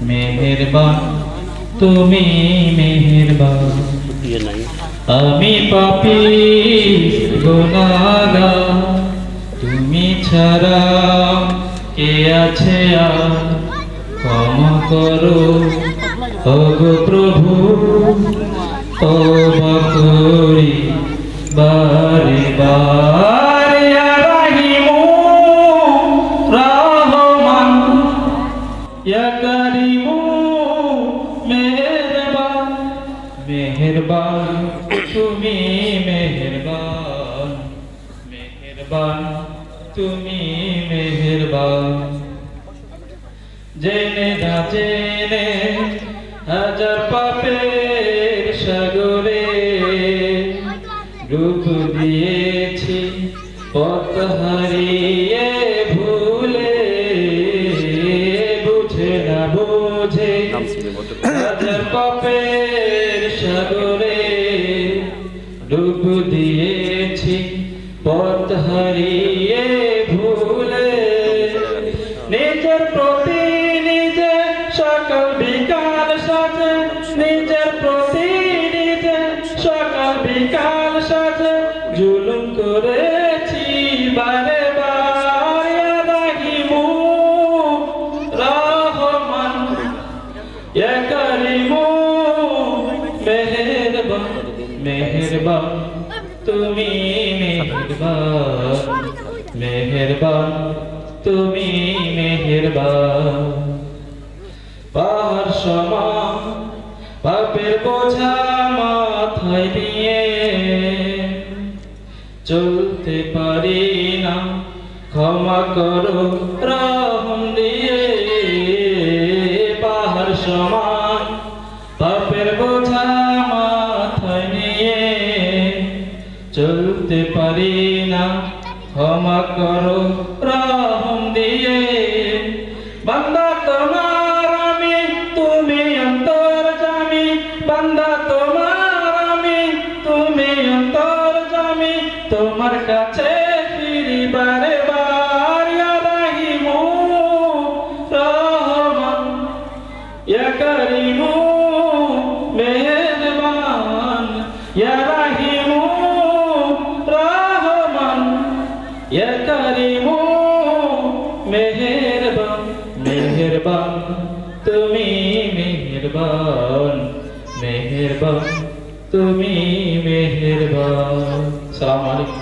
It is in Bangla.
মেহেরবান তুমি মেহেরবান। আমি পাপী গুনাহগার, তুমি ছাড়া কে আছে আর? ক্ষমা করো ওগো প্রভু, তওবা করি বারে বারে। ইয়া রাহিমু রহমান, ইয়া কারিমু মেহেরবান। মেহেরবান তুমি মেহেরবান, মেহেরবান তুমি মেহেরবান। জেনে না জেনে হাজার পাপের সাগরে ডুব দিয়েছি, পথ হারিয়ে ভুলে। বুঝে না বুঝে হাজার পাপের সাগরে ডুব দিয়েছি, পথ হারিয়ে ভুলে। নিজের প্রতি নিজে সকাল বিকাল সাজে, নিজের প্রতি নিজে সকাল বিকাল সাজে জুলুম করেছি বারে বার। ইয়া রাহিমু রহমান, ইয়া কারিমু মেহেরবান। মেহেরবান তুমি মেহেরবান, মেহেরবান তুমি মেহেরবান। পাহাড় সমান পাপের বোঝা মাথায় নিয়ে চলতে পারি না, ক্ষমা করো রহম দিয়ে। পাহাড় সমান পাপের বোঝা মাথায় নিয়ে চলতে পারি না, ক্ষমা করো রহম দিয়ে। বান্দা তোমার আমি, তুমি অন্তর্যামী। বান্দা তোমার আমি, তুমি অন্তর্যামী। তোমার কাছে ফিরি বারে বার। ইয়া রাহিমু রহমান, ইয়া কারিমু মেহেরবান। ইয়া রাহিমু রহমান, ইয়া কারিমু মেহেরবান। মেহেরবান তুমি মেহেরবান, মেহেরবান তুমি মেহেরবান। আসসালামু আলাইকুম।